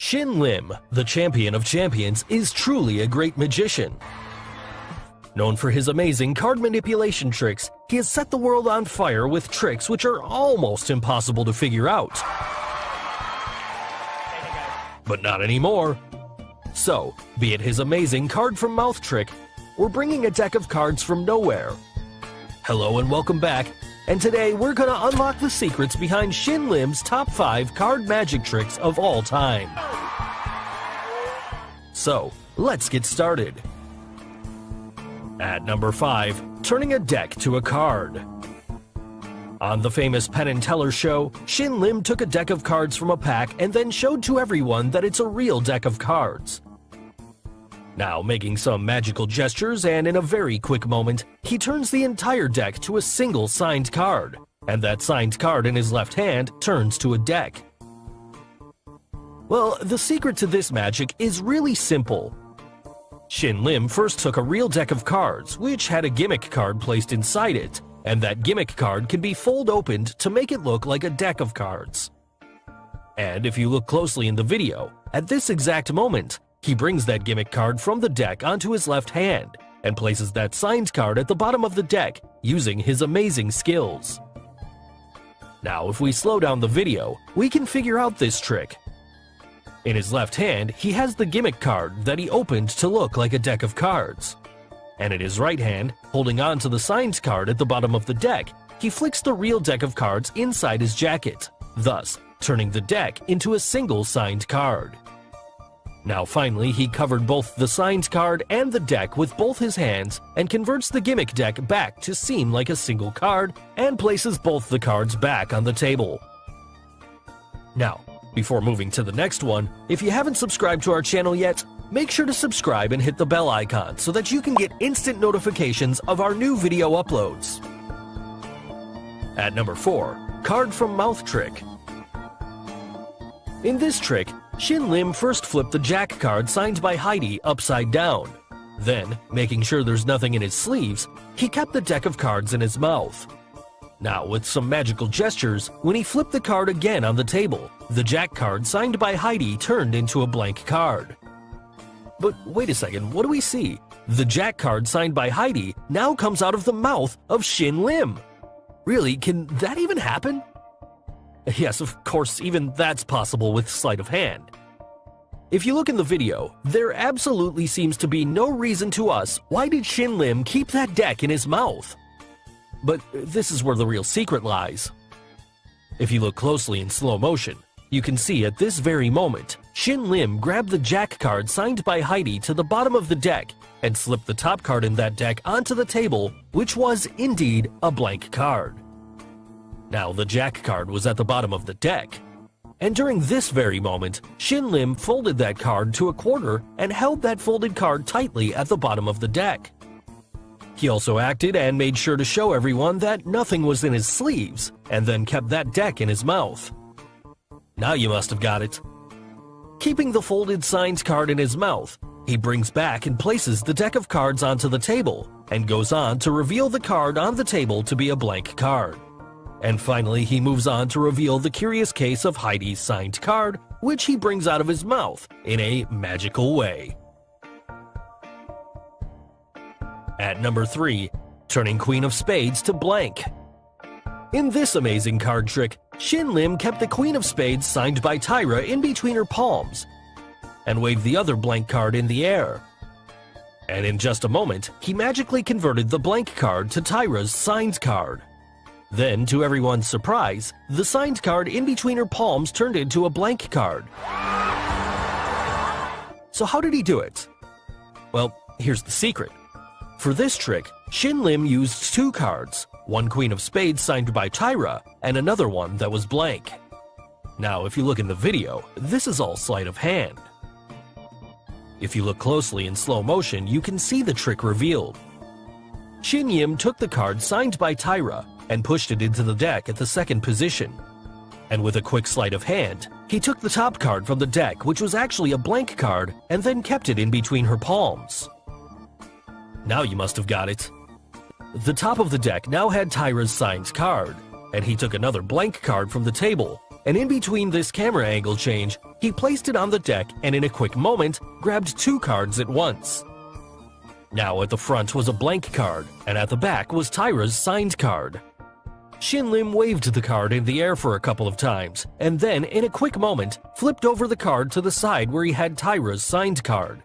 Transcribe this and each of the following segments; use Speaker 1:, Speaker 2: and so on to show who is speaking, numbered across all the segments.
Speaker 1: Shin Lim, the champion of champions, is truly a great magician. Known for his amazing card manipulation tricks, he has set the world on fire with tricks which are almost impossible to figure out. But not anymore. So, be it his amazing card from mouth trick, or bringing a deck of cards from nowhere. Hello and welcome back, and today we're gonna unlock the secrets behind Shin Lim's top 5 card magic tricks of all time. So, let's get started. At number 5, turning a deck to a card. On the famous Penn and Teller show, Shin Lim took a deck of cards from a pack and then showed to everyone that it's a real deck of cards. Now, making some magical gestures and in a very quick moment, he turns the entire deck to a single signed card, and that signed card in his left hand turns to a deck. Well, the secret to this magic is really simple. Shin Lim first took a real deck of cards, which had a gimmick card placed inside it, and that gimmick card can be fold opened to make it look like a deck of cards. And if you look closely in the video, at this exact moment, he brings that gimmick card from the deck onto his left hand, and places that signed card at the bottom of the deck using his amazing skills. Now, if we slow down the video, we can figure out this trick. In his left hand, he has the gimmick card that he opened to look like a deck of cards. And in his right hand, holding on to the signed card at the bottom of the deck, he flicks the real deck of cards inside his jacket, thus turning the deck into a single signed card. Now finally, he covered both the signed card and the deck with both his hands and converts the gimmick deck back to seem like a single card and places both the cards back on the table. Now, before moving to the next one, if you haven't subscribed to our channel yet, make sure to subscribe and hit the bell icon so that you can get instant notifications of our new video uploads. At number 4, card from mouth trick. In this trick, Shin Lim first flipped the Jack card signed by Heidi upside down. Then, making sure there's nothing in his sleeves, he kept the deck of cards in his mouth. Now, with some magical gestures, when he flipped the card again on the table, the Jack card signed by Heidi turned into a blank card. But wait a second, what do we see? The Jack card signed by Heidi now comes out of the mouth of Shin Lim. Really, can that even happen? Yes, of course, even that's possible with sleight of hand. If you look in the video, there absolutely seems to be no reason to us why did Shin Lim keep that deck in his mouth. But this is where the real secret lies. If you look closely in slow motion, you can see at this very moment, Shin Lim grabbed the Jack card signed by Heidi to the bottom of the deck and slipped the top card in that deck onto the table, which was indeed a blank card. Now, the Jack card was at the bottom of the deck. And during this very moment, Shin Lim folded that card to a quarter and held that folded card tightly at the bottom of the deck. He also acted and made sure to show everyone that nothing was in his sleeves, and then kept that deck in his mouth. Now you must have got it. Keeping the folded signed card in his mouth, he brings back and places the deck of cards onto the table, and goes on to reveal the card on the table to be a blank card. And finally, he moves on to reveal the curious case of Heidi's signed card, which he brings out of his mouth in a magical way. At number 3, turning Queen of Spades to blank. In this amazing card trick, Shin Lim kept the Queen of Spades signed by Tyra in between her palms, and waved the other blank card in the air. And in just a moment, he magically converted the blank card to Tyra's signed card. Then, to everyone's surprise, the signed card in between her palms turned into a blank card. So how did he do it? Well, here's the secret. For this trick, Shin Lim used 2 cards, one Queen of Spades signed by Tyra, and another one that was blank. Now, if you look in the video, this is all sleight of hand. If you look closely in slow motion, you can see the trick revealed. Shin Lim took the card signed by Tyra and pushed it into the deck at the second position. And with a quick sleight of hand, he took the top card from the deck, which was actually a blank card, and then kept it in between her palms. Now you must have got it. The top of the deck now had Tyra's signed card, and he took another blank card from the table, and in between this camera angle change, he placed it on the deck and in a quick moment, grabbed 2 cards at once. Now at the front was a blank card, and at the back was Tyra's signed card. Shin Lim waved the card in the air for a couple of times, and then, in a quick moment, flipped over the card to the side where he had Tyra's signed card.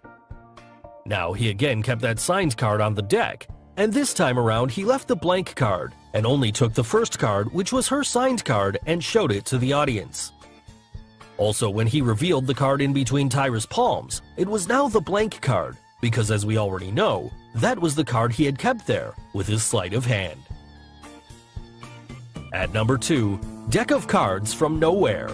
Speaker 1: Now he again kept that signed card on the deck, and this time around he left the blank card, and only took the first card, which was her signed card, and showed it to the audience. Also, when he revealed the card in between Tyra's palms, it was now the blank card, because as we already know, that was the card he had kept there, with his sleight of hand. At number 2, Deck of Cards from Nowhere.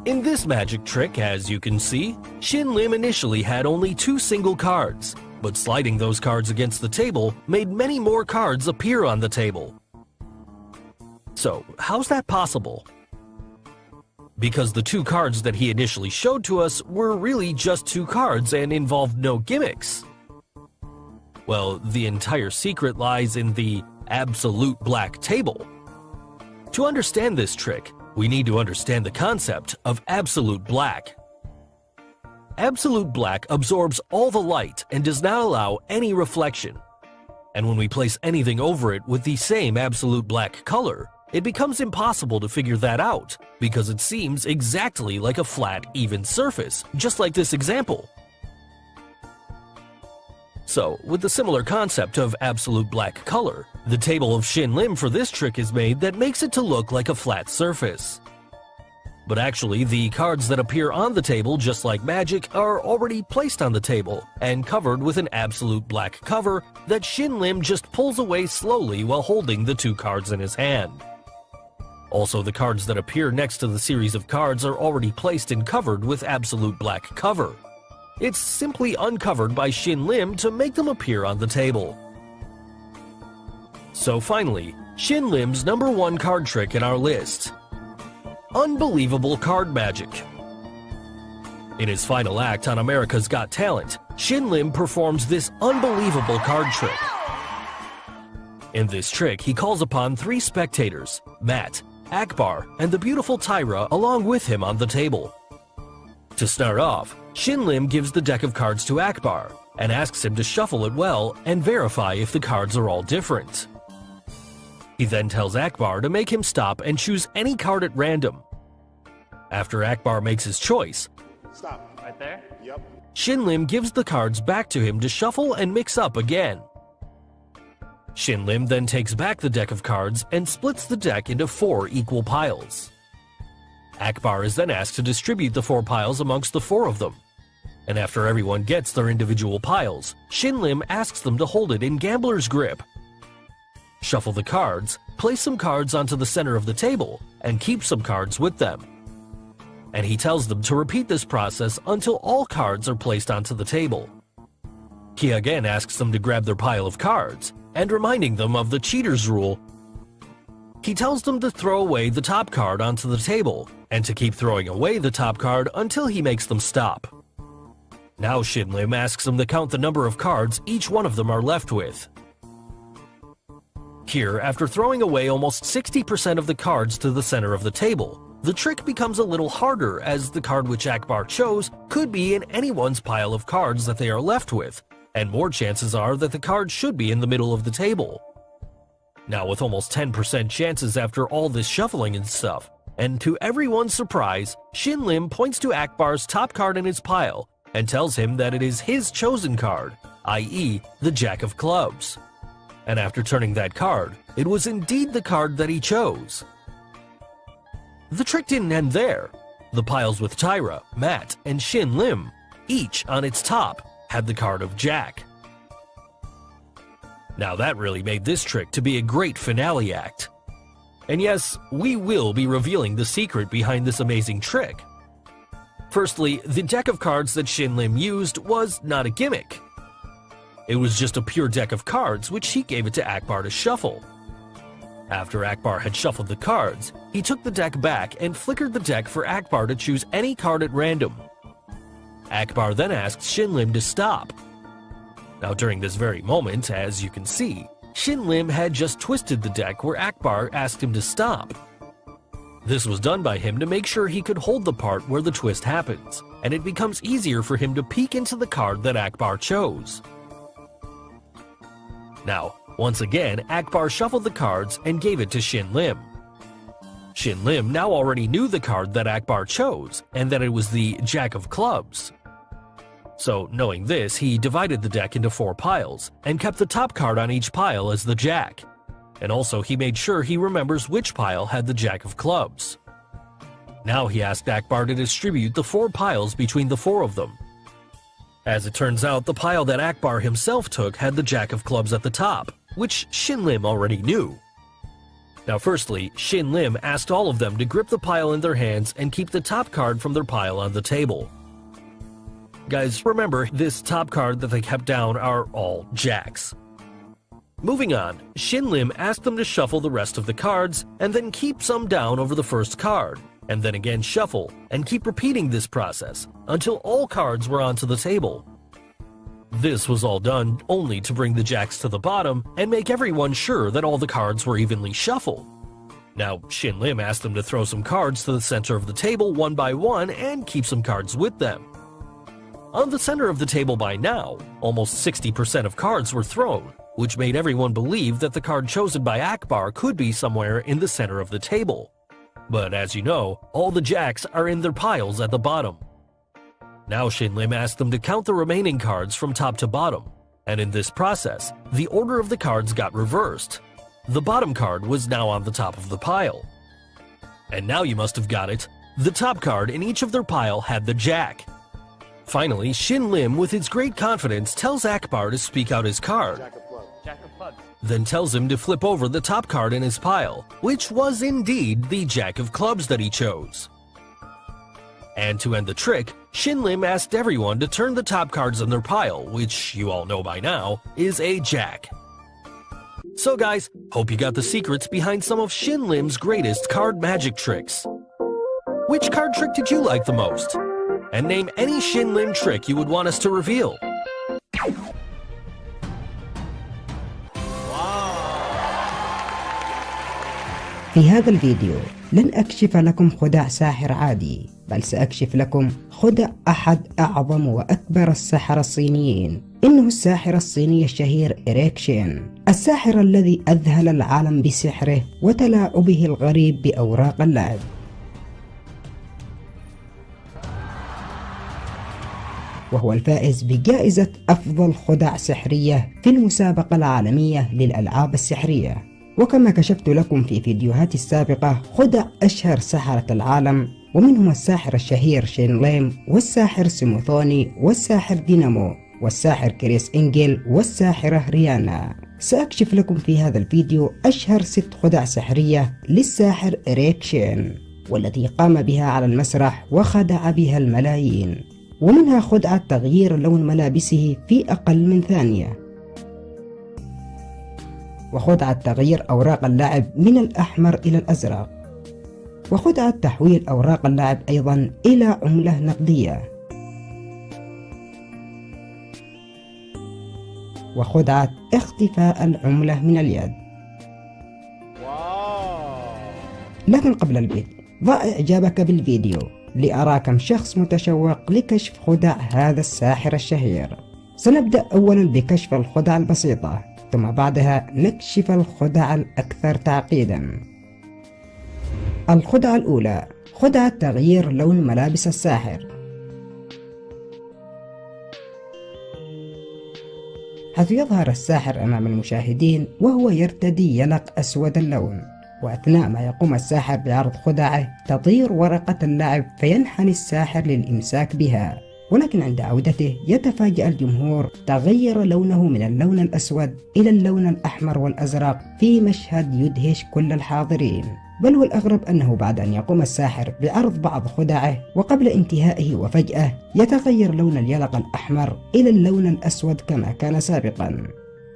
Speaker 1: In this magic trick, as you can see, Shin Lim initially had only 2 single cards, but sliding those cards against the table made many more cards appear on the table. So, how's that possible? Because the 2 cards that he initially showed to us were really just 2 cards and involved no gimmicks. Well, the entire secret lies in the absolute black table. To understand this trick, we need to understand the concept of absolute black. Absolute black absorbs all the light and does not allow any reflection. And when we place anything over it with the same absolute black color, it becomes impossible to figure that out, because it seems exactly like a flat, even surface, just like this example. So, with the similar concept of absolute black color, the table of Shin Lim for this trick is made that makes it to look like a flat surface. But actually, the cards that appear on the table, just like magic, are already placed on the table and covered with an absolute black cover that Shin Lim just pulls away slowly while holding the 2 cards in his hand. Also, the cards that appear next to the series of cards are already placed and covered with absolute black cover. It's simply uncovered by Shin Lim to make them appear on the table. So finally, Shin Lim's number 1 card trick in our list. Unbelievable card magic. In his final act on America's Got Talent, Shin Lim performs this unbelievable card trick. In this trick, he calls upon 3 spectators, Matt, Akbar, and the beautiful Tyra along with him on the table. To start off, Shin Lim gives the deck of cards to Akbar and asks him to shuffle it well and verify if the cards are all different. He then tells Akbar to make him stop and choose any card at random. After Akbar makes his choice,
Speaker 2: stop. Right there? Yep.
Speaker 1: Shin Lim gives the cards back to him to shuffle and mix up again. Shin Lim then takes back the deck of cards and splits the deck into 4 equal piles. Akbar is then asked to distribute the 4 piles amongst the 4 of them. And after everyone gets their individual piles, Shin Lim asks them to hold it in gambler's grip. Shuffle the cards, place some cards onto the center of the table, and keep some cards with them. And he tells them to repeat this process until all cards are placed onto the table. He again asks them to grab their pile of cards, and reminding them of the cheater's rule, he tells them to throw away the top card onto the table, and to keep throwing away the top card until he makes them stop. Now Shin Lim asks them to count the number of cards each one of them are left with. Here, after throwing away almost 60% of the cards to the center of the table, the trick becomes a little harder as the card which Akbar chose could be in anyone's pile of cards that they are left with, and more chances are that the card should be in the middle of the table. Now with almost 10% chances after all this shuffling and stuff, and to everyone's surprise, Shin Lim points to Akbar's top card in his pile and tells him that it is his chosen card, i.e. the Jack of Clubs. And after turning that card, it was indeed the card that he chose. The trick didn't end there. The piles with Tyra, Matt, and Shin Lim, each on its top, had the card of Jack. Now that really made this trick to be a great finale act. And yes, we will be revealing the secret behind this amazing trick. Firstly, the deck of cards that Shin Lim used was not a gimmick. It was just a pure deck of cards which he gave it to Akbar to shuffle. After Akbar had shuffled the cards, he took the deck back and flickered the deck for Akbar to choose any card at random. Akbar then asked Shin Lim to stop. Now during this very moment, as you can see, Shin Lim had just twisted the deck where Akbar asked him to stop. This was done by him to make sure he could hold the part where the twist happens, and it becomes easier for him to peek into the card that Akbar chose. Now, once again, Akbar shuffled the cards and gave it to Shin Lim. Shin Lim now already knew the card that Akbar chose, and that it was the Jack of Clubs. So, knowing this, he divided the deck into 4 piles, and kept the top card on each pile as the Jack. And also he made sure he remembers which pile had the Jack of Clubs. Now he asked Akbar to distribute the 4 piles between the 4 of them. As it turns out, the pile that Akbar himself took had the Jack of Clubs at the top, which Shin Lim already knew. Now firstly, Shin Lim asked all of them to grip the pile in their hands and keep the top card from their pile on the table. Guys, remember, this top card that they kept down are all Jacks. Moving on, Shin Lim asked them to shuffle the rest of the cards and then keep some down over the first card, and then again shuffle, and keep repeating this process until all cards were onto the table. This was all done only to bring the Jacks to the bottom and make everyone sure that all the cards were evenly shuffled. Now, Shin Lim asked them to throw some cards to the center of the table one by one and keep some cards with them. On the center of the table by now, almost 60% of cards were thrown, which made everyone believe that the card chosen by Akbar could be somewhere in the center of the table. But as you know, all the Jacks are in their piles at the bottom. Now Shin Lim asked them to count the remaining cards from top to bottom, and in this process, the order of the cards got reversed. The bottom card was now on the top of the pile. And now you must have got it. The top card in each of their pile had the Jack. Finally, Shin Lim, with his great confidence, tells Akbar to speak out his card.
Speaker 2: Jack of Clubs.
Speaker 1: Then tells him to flip over the top card in his pile, which was indeed the Jack of Clubs that he chose. And to end the trick, Shin Lim asked everyone to turn the top cards in their pile, which you all know by now, is a Jack. So guys, hope you got the secrets behind some of Shin Lim's greatest card magic tricks. Which card trick did you like the most? And name any Shin Lim trick you would want us to reveal.
Speaker 3: في هذا الفيديو لن أكشف لكم خدع ساحر عادي، بل سأكشف لكم خدع أحد أعظم وأكبر السحرة الصينيين. إنه الساحر الصيني الشهير إريك شين، الساحر الذي أذهل العالم بسحره وتلاعبه الغريب بأوراق اللعب. وهو الفائز بجائزة أفضل خدع سحرية في المسابقة العالمية للألعاب السحرية. وكما كشفت لكم في فيديوهاتي السابقة خدع أشهر سحرة العالم، ومنهم الساحر الشهير شين ليم، والساحر سيموثوني، والساحر دينامو، والساحر كريس إنجل، والساحرة ريانا. سأكشف لكم في هذا الفيديو أشهر 6 خدع سحرية للساحر إريك شين، والتي قام بها على المسرح وخدع بها الملايين. ومنها خدعة تغيير لون ملابسه في أقل من ثانية، وخدعة تغيير أوراق اللعب من الأحمر إلى الأزرق، وخدعة تحويل أوراق اللعب أيضا إلى عملة نقدية، وخدعة اختفاء العملة من اليد. لكن قبل الفيديو ضع إعجابك بالفيديو لأرى كم شخص متشوق لكشف خدع هذا الساحر الشهير. سنبدأ أولا بكشف الخدع البسيطة، ثم بعدها نكشف الخدع الأكثر تعقيدا. الخدعة الأولى، خدعة تغيير لون ملابس الساحر. حيث يظهر الساحر أمام المشاهدين وهو يرتدي يلق أسود اللون، وأثناء ما يقوم الساحر بعرض خدعه تطير ورقة اللعب فينحني الساحر للإمساك بها، ولكن عند عودته يتفاجأ الجمهور تغير لونه من اللون الأسود إلى اللون الأحمر والأزرق في مشهد يدهش كل الحاضرين. بل والأغرب أنه بعد أن يقوم الساحر بعرض بعض خدعه وقبل انتهائه وفجأة يتغير لون اليلق الأحمر إلى اللون الأسود كما كان سابقا.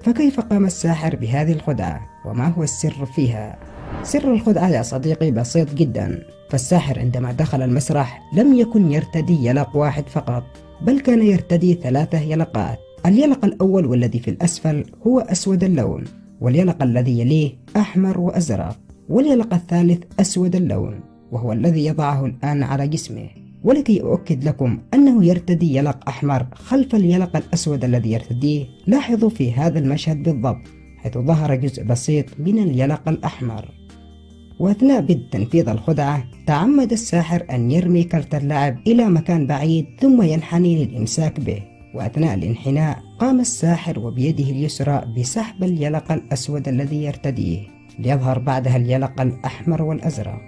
Speaker 3: فكيف قام الساحر بهذه الخدعة؟ وما هو السر فيها؟ سر الخدعة يا صديقي بسيط جدا. فالساحر عندما دخل المسرح لم يكن يرتدي يلق واحد فقط، بل كان يرتدي 3 يلقات. اليلق الأول والذي في الأسفل هو أسود اللون، واليلق الذي يليه أحمر وأزرق، واليلق الثالث أسود اللون، وهو الذي يضعه الآن على جسمه. ولكي أؤكد لكم أنه يرتدي يلق أحمر خلف اليلق الأسود الذي يرتديه، لاحظوا في هذا المشهد بالضبط حيث ظهر جزء بسيط من اليلق الأحمر. وأثناء بدء تنفيذ الخدعة تعمد الساحر أن يرمي كرت اللعب إلى مكان بعيد ثم ينحني للإمساك به، وأثناء الانحناء قام الساحر وبيده اليسرى بسحب اليلق الأسود الذي يرتديه، ليظهر بعدها اليلق الأحمر والأزرق.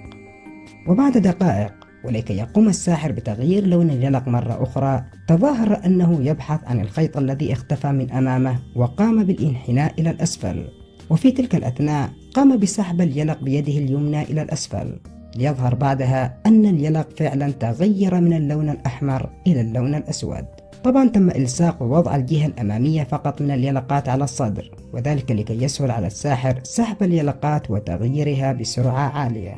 Speaker 3: وبعد دقائق ولكي يقوم الساحر بتغيير لون اليلق مرة أخرى، تظاهر أنه يبحث عن الخيط الذي اختفى من أمامه وقام بالانحناء إلى الأسفل، وفي تلك الأثناء قام بسحب اليلق بيده اليمنى إلى الأسفل، ليظهر بعدها أن اليلق فعلا تغير من اللون الأحمر إلى اللون الأسود. طبعا تم إلصاق ووضع الجهة الأمامية فقط من اليلقات على الصدر، وذلك لكي يسهل على الساحر سحب اليلقات وتغييرها بسرعة عالية.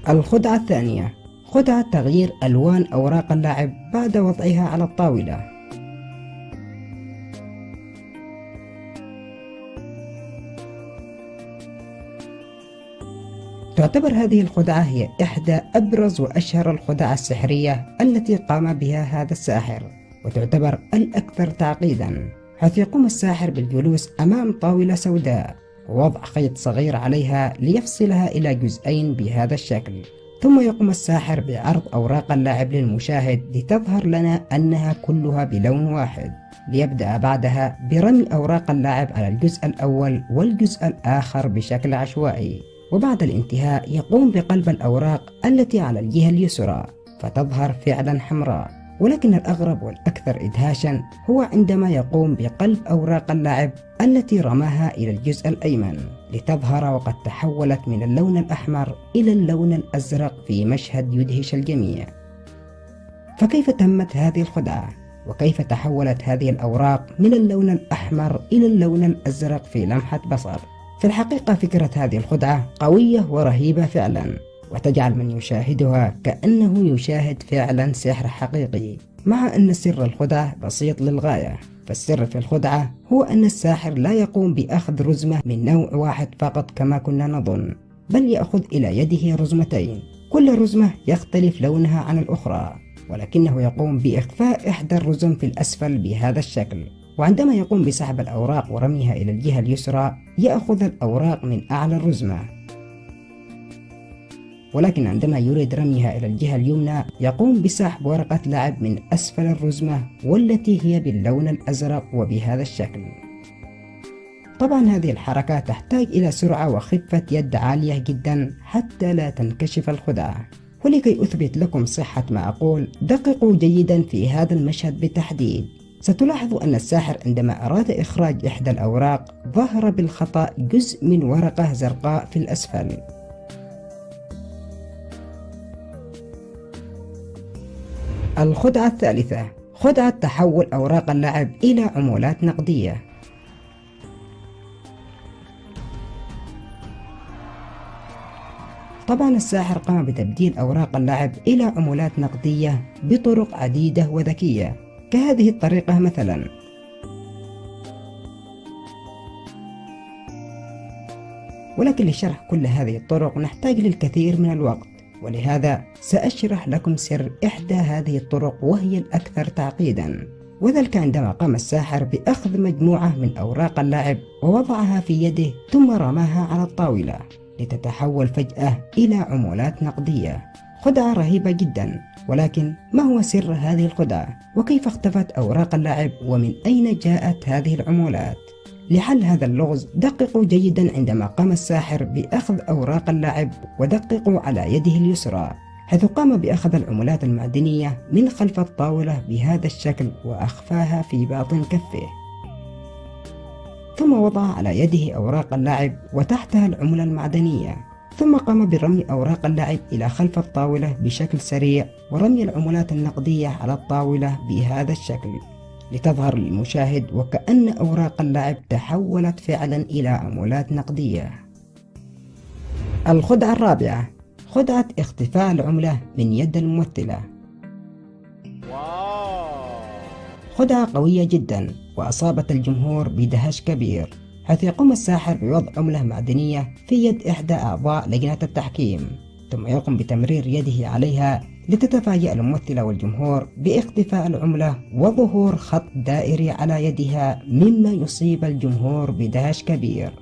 Speaker 3: الخدعة الثانية، خدعة تغيير ألوان أوراق اللعب بعد وضعها على الطاولة. تعتبر هذه الخدعة هي إحدى أبرز وأشهر الخدع السحرية التي قام بها هذا الساحر، وتعتبر الأكثر تعقيدا، حيث يقوم الساحر بالجلوس أمام طاولة سوداء ووضع خيط صغير عليها ليفصلها إلى جزئين بهذا الشكل، ثم يقوم الساحر بعرض أوراق اللعب للمشاهد لتظهر لنا أنها كلها بلون واحد، ليبدأ بعدها برمي أوراق اللعب على الجزء الأول والجزء الآخر بشكل عشوائي، وبعد الانتهاء يقوم بقلب الأوراق التي على الجهة اليسرى فتظهر فعلا حمراء. ولكن الأغرب والأكثر إدهاشا هو عندما يقوم بقلب أوراق اللعب التي رماها إلى الجزء الأيمن لتظهر وقد تحولت من اللون الأحمر إلى اللون الأزرق في مشهد يدهش الجميع. فكيف تمت هذه الخدعة؟ وكيف تحولت هذه الأوراق من اللون الأحمر إلى اللون الأزرق في لمحة بصر؟ في الحقيقة فكرة هذه الخدعة قوية ورهيبة فعلا، وتجعل من يشاهدها كأنه يشاهد فعلا سحر حقيقي، مع أن سر الخدعة بسيط للغاية. فالسر في الخدعة هو أن الساحر لا يقوم بأخذ رزمة من نوع واحد فقط كما كنا نظن، بل يأخذ إلى يده رزمتين، كل رزمة يختلف لونها عن الأخرى، ولكنه يقوم بإخفاء إحدى الرزم في الأسفل بهذا الشكل. وعندما يقوم بسحب الأوراق ورميها إلى الجهة اليسرى يأخذ الأوراق من أعلى الرزمة، ولكن عندما يريد رميها إلى الجهة اليمنى يقوم بسحب ورقة لعب من أسفل الرزمة والتي هي باللون الأزرق وبهذا الشكل. طبعا هذه الحركة تحتاج إلى سرعة وخفة يد عالية جدا حتى لا تنكشف الخدعة. ولكي أثبت لكم صحة ما أقول دققوا جيدا في هذا المشهد بالتحديد. ستلاحظوا أن الساحر عندما أراد إخراج إحدى الأوراق ظهر بالخطأ جزء من ورقة زرقاء في الأسفل. الخدعة الثالثة، خدعة تحول أوراق اللعب إلى عمولات نقدية. طبعا الساحر قام بتبديل أوراق اللعب إلى عمولات نقدية بطرق عديدة وذكية، كهذه الطريقة مثلا. ولكن لشرح كل هذه الطرق نحتاج للكثير من الوقت، ولهذا سأشرح لكم سر إحدى هذه الطرق وهي الأكثر تعقيدا، وذلك عندما قام الساحر بأخذ مجموعة من أوراق اللعب ووضعها في يده ثم رماها على الطاولة لتتحول فجأة إلى عمولات نقدية. خدعة رهيبة جدا، ولكن ما هو سر هذه الخدعة؟ وكيف اختفت أوراق اللعب؟ ومن أين جاءت هذه العمولات؟ لحل هذا اللغز دققوا جيدا عندما قام الساحر بأخذ أوراق اللعب، ودققوا على يده اليسرى حيث قام بأخذ العملات المعدنية من خلف الطاولة بهذا الشكل وأخفاها في باطن كفه، ثم وضع على يده أوراق اللعب وتحتها العملة المعدنية، ثم قام برمي أوراق اللعب إلى خلف الطاولة بشكل سريع ورمي العملات النقدية على الطاولة بهذا الشكل لتظهر للمشاهد وكأن أوراق اللعب تحولت فعلا إلى عملات نقدية. الخدعة الرابعة، خدعة اختفاء العملة من يد الممثلة. خدعة قوية جدا وأصابت الجمهور بدهش كبير، حيث يقوم الساحر بوضع عملة معدنية في يد إحدى أعضاء لجنة التحكيم، ثم يقوم بتمرير يده عليها لتتفاجأ الممثلة والجمهور باختفاء العملة وظهور خط دائري على يدها، مما يصيب الجمهور بدهش كبير.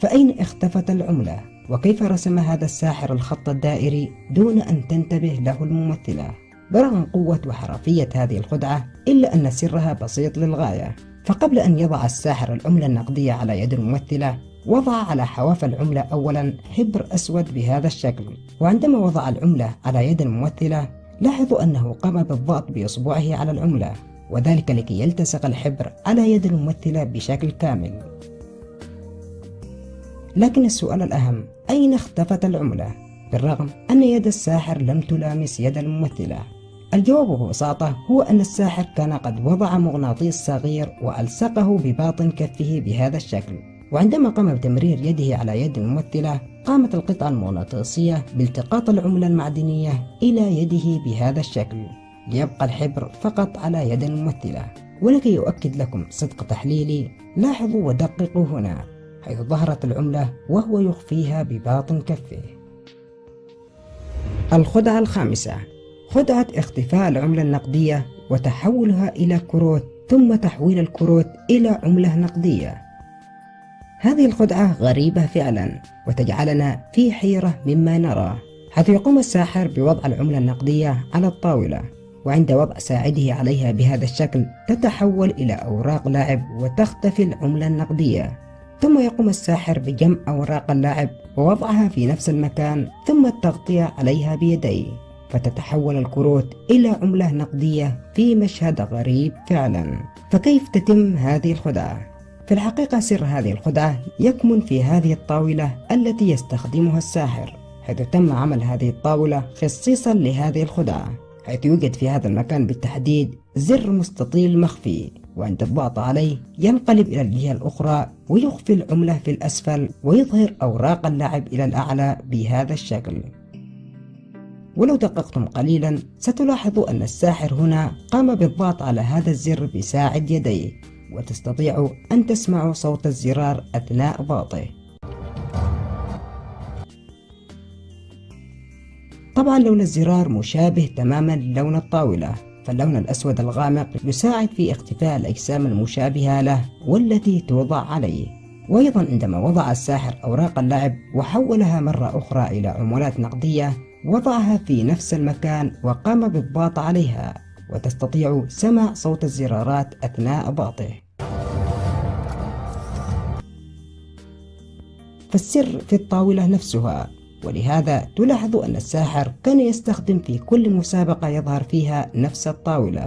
Speaker 3: فأين اختفت العملة؟ وكيف رسم هذا الساحر الخط الدائري دون أن تنتبه له الممثلة؟ برغم قوة وحرفية هذه الخدعة إلا أن سرها بسيط للغاية. فقبل أن يضع الساحر العملة النقدية على يد الممثلة، وضع على حواف العملة أولا حبر أسود بهذا الشكل، وعندما وضع العملة على يد الممثلة لاحظوا أنه قام بالضغط بإصبعه على العملة، وذلك لكي يلتصق الحبر على يد الممثلة بشكل كامل. لكن السؤال الأهم، أين اختفت العملة؟ بالرغم أن يد الساحر لم تلامس يد الممثلة. الجواب ببساطة هو أن الساحر كان قد وضع مغناطيس صغير وألصقه بباطن كفه بهذا الشكل، وعندما قام بتمرير يده على يد الممثلة قامت القطعة المغناطيسية بالتقاط العملة المعدنية إلى يده بهذا الشكل، ليبقى الحبر فقط على يد الممثلة. ولكي يؤكد لكم صدق تحليلي، لاحظوا ودققوا هنا حيث ظهرت العملة وهو يخفيها بباطن كفه. الخدعة الخامسة، خدعة اختفاء العملة النقدية وتحولها إلى كروت، ثم تحويل الكروت إلى عملة نقدية. هذه الخدعة غريبة فعلا وتجعلنا في حيرة مما نراه، حيث يقوم الساحر بوضع العملة النقدية على الطاولة، وعند وضع ساعده عليها بهذا الشكل تتحول إلى أوراق لاعب وتختفي العملة النقدية. ثم يقوم الساحر بجمع أوراق اللاعب ووضعها في نفس المكان، ثم التغطية عليها بيديه، فتتحول الكروت إلى عملة نقدية في مشهد غريب فعلا. فكيف تتم هذه الخدعة؟ في الحقيقة سر هذه الخدعة يكمن في هذه الطاولة التي يستخدمها الساحر، حيث تم عمل هذه الطاولة خصيصا لهذه الخدعة، حيث يوجد في هذا المكان بالتحديد زر مستطيل مخفي، وعند الضغط عليه ينقلب إلى الجهة الأخرى ويخفي العملة في الأسفل ويظهر أوراق اللعب إلى الأعلى بهذا الشكل. ولو دققتم قليلا ستلاحظوا أن الساحر هنا قام بالضغط على هذا الزر بساعد يديه، وتستطيعوا أن تسمعوا صوت الزرار أثناء ضغطه. طبعا لون الزرار مشابه تماما للون الطاولة، فاللون الأسود الغامق يساعد في اختفاء الأجسام المشابهة له والتي توضع عليه. وأيضا عندما وضع الساحر أوراق اللعب وحولها مرة أخرى إلى عملات نقدية، وضعها في نفس المكان وقام بالضغط عليها، وتستطيع سماع صوت الزرارات أثناء ضغطه. فالسر في الطاولة نفسها، ولهذا تلاحظ أن الساحر كان يستخدم في كل مسابقة يظهر فيها نفس الطاولة.